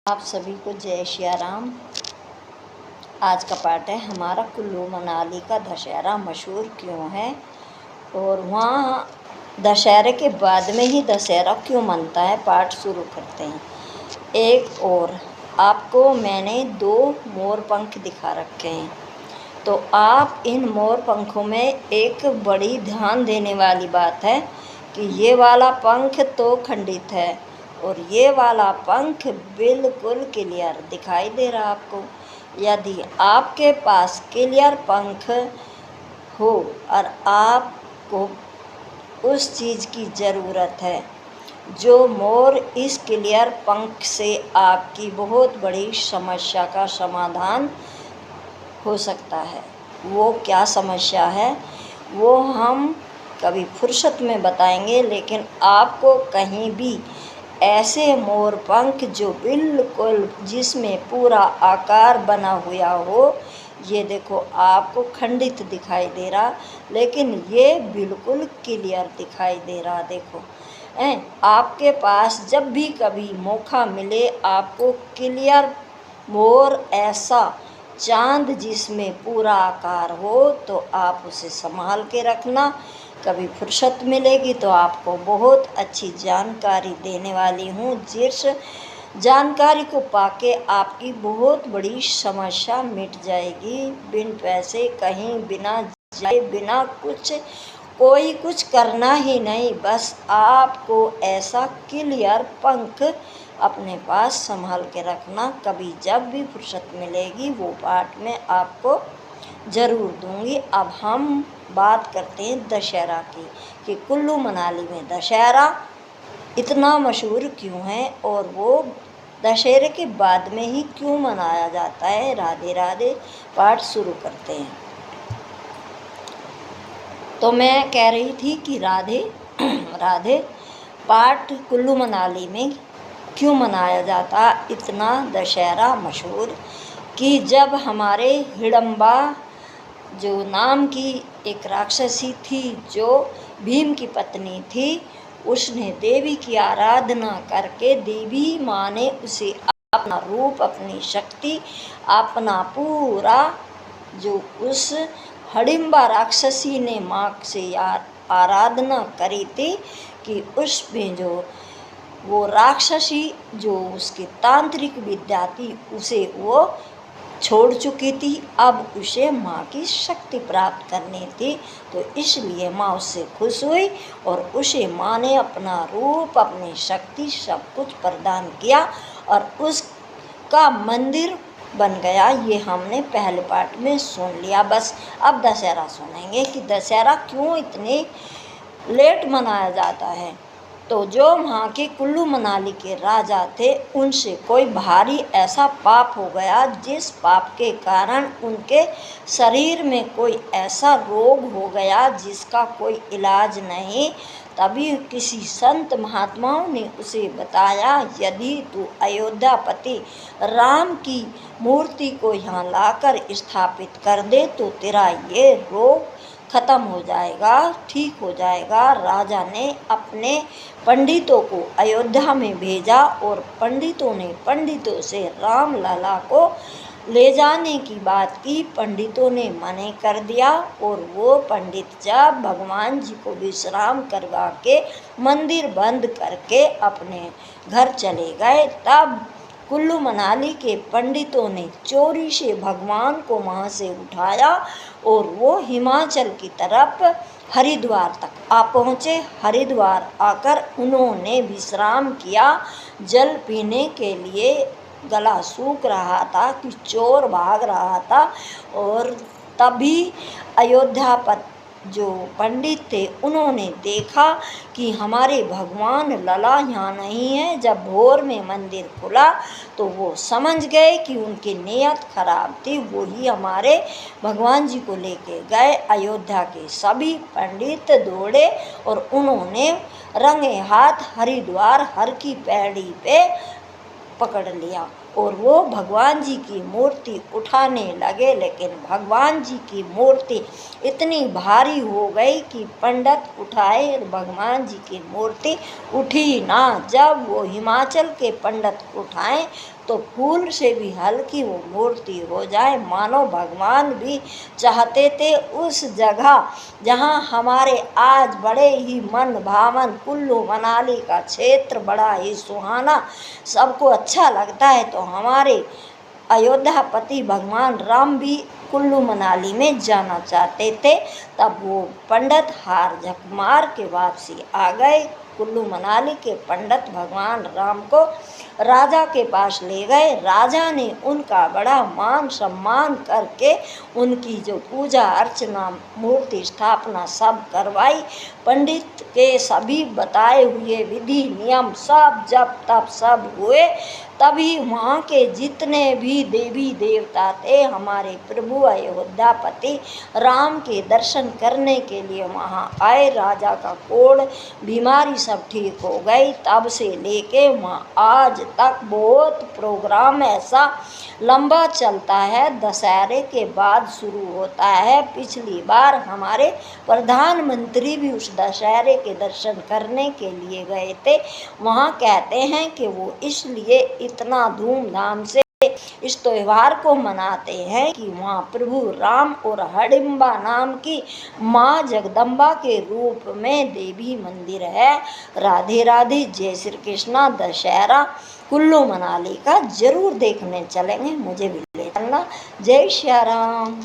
आप सभी को जय श्री राम। आज का पाठ है हमारा कुल्लू मनाली का दशहरा मशहूर क्यों है और वहाँ दशहरे के बाद में ही दशहरा क्यों मनता है। पाठ शुरू करते हैं। एक और आपको मैंने 2 मोर पंख दिखा रखे हैं, तो आप इन मोर पंखों में एक बड़ी ध्यान देने वाली बात है कि ये वाला पंख तो खंडित है और ये वाला पंख बिल्कुल क्लियर दिखाई दे रहा आपको। यदि आपके पास क्लियर पंख हो और आपको उस चीज़ की ज़रूरत है जो मोर इस क्लियर पंख से आपकी बहुत बड़ी समस्या का समाधान हो सकता है। वो क्या समस्या है वो हम कभी फुर्सत में बताएंगे, लेकिन आपको कहीं भी ऐसे मोर पंख जो बिल्कुल जिसमें पूरा आकार बना हुआ हो, ये देखो आपको खंडित दिखाई दे रहा, लेकिन ये बिल्कुल क्लियर दिखाई दे रहा। देखो आपके पास जब भी कभी मौका मिले आपको क्लियर मोर ऐसा चांद जिसमें पूरा आकार हो तो आप उसे संभाल के रखना। कभी फुर्सत मिलेगी तो आपको बहुत अच्छी जानकारी देने वाली हूँ, जिस जानकारी को पाके आपकी बहुत बड़ी समस्या मिट जाएगी। बिन पैसे कहीं बिना जाए बिना कोई कुछ करना ही नहीं, बस आपको ऐसा क्लियर पंख अपने पास संभाल के रखना। कभी जब भी फुर्सत मिलेगी वो पाठ में आपको ज़रूर दूंगी। अब हम बात करते हैं दशहरा की कि कुल्लू मनाली में दशहरा इतना मशहूर क्यों है और वो दशहरे के बाद में ही क्यों मनाया जाता है। राधे राधे। पाठ शुरू करते हैं। तो मैं कह रही थी कि राधे राधे पाठ कुल्लू मनाली में क्यों मनाया जाता इतना दशहरा मशहूर कि जब हमारे हिडम्बा जो नाम की एक राक्षसी थी जो भीम की पत्नी थी, उसने देवी की आराधना करके देवी माँ ने उसे अपना रूप, अपनी शक्ति, अपना पूरा जो उस हिडिंबा राक्षसी ने माँ से आराधना करी थी कि उसमें जो वो राक्षसी जो उसकी तांत्रिक विद्या थी उसे वो छोड़ चुकी थी। अब उसे माँ की शक्ति प्राप्त करनी थी, तो इसलिए माँ उससे खुश हुई और उसे माँ ने अपना रूप, अपनी शक्ति सब कुछ प्रदान किया और उसका मंदिर बन गया। ये हमने पहले पार्ट में सुन लिया। बस अब दशहरा सुनेंगे कि दशहरा क्यों इतने लेट मनाया जाता है। तो जो वहाँ के कुल्लू मनाली के राजा थे उनसे कोई भारी ऐसा पाप हो गया जिस पाप के कारण उनके शरीर में कोई ऐसा रोग हो गया जिसका कोई इलाज नहीं। तभी किसी संत महात्माओं ने उसे बताया, यदि तू अयोध्यापति राम की मूर्ति को यहाँ लाकर स्थापित कर दे तो तेरा ये रोग ख़त्म हो जाएगा, ठीक हो जाएगा। राजा ने अपने पंडितों को अयोध्या में भेजा और पंडितों से राम लला को ले जाने की बात की। पंडितों ने मना कर दिया और वो पंडित जब भगवान जी को विश्राम करवा के मंदिर बंद करके अपने घर चले गए, तब कुल्लू मनाली के पंडितों ने चोरी से भगवान को वहाँ से उठाया और वो हिमाचल की तरफ हरिद्वार तक आ पहुँचे। हरिद्वार आकर उन्होंने विश्राम किया। जल पीने के लिए गला सूख रहा था कि चोर भाग रहा था और तभी अयोध्यापति जो पंडित थे उन्होंने देखा कि हमारे भगवान लला यहाँ नहीं है। जब भोर में मंदिर खुला तो वो समझ गए कि उनकी नीयत खराब थी। वही हमारे भगवान जी को लेके गए। अयोध्या के सभी पंडित दौड़े और उन्होंने रंगे हाथ हरिद्वार हर की पैड़ी पे पकड़ लिया और वो भगवान जी की मूर्ति उठाने लगे, लेकिन भगवान जी की मूर्ति इतनी भारी हो गई कि पंडित उठाए भगवान जी की मूर्ति उठी ना। जब वो हिमाचल के पंडित उठाएं तो फूल से भी हल्की वो मूर्ति हो जाए। मानो भगवान भी चाहते थे उस जगह जहाँ हमारे आज बड़े ही मन भावन कुल्लू मनाली का क्षेत्र बड़ा ही सुहाना सबको अच्छा लगता है, तो हमारे अयोध्यापति भगवान राम भी कुल्लू मनाली में जाना चाहते थे। तब वो पंडित हार झक मार के वापसी आ गए। कुल्लू मनाली के पंडित भगवान राम को राजा के पास ले गए। राजा ने उनका बड़ा मान सम्मान करके उनकी जो पूजा अर्चना मूर्ति स्थापना सब करवाई। पंडित के सभी बताए हुए विधि नियम सब जब तब सब हुए। तभी वहाँ के जितने भी देवी देवता थे हमारे प्रभु अयोध्यापति राम के दर्शन करने के लिए वहाँ आए। राजा का कोढ़ बीमारी सब ठीक हो गई। तब से लेके वहाँ आज तक बहुत प्रोग्राम ऐसा लंबा चलता है। दशहरे के बाद शुरू होता है। पिछली बार हमारे प्रधानमंत्री भी उस दशहरे के दर्शन करने के लिए गए थे। वहाँ कहते हैं कि वो इसलिए इतना धूमधाम से इस त्योहार को मनाते हैं कि वहाँ प्रभु राम और हडिम्बा नाम की माँ जगदम्बा के रूप में देवी मंदिर है। राधे राधे, जय श्री कृष्णा। दशहरा कुल्लू मनाली का जरूर देखने चलेंगे, मुझे भी ले चलना। जय श्री राम।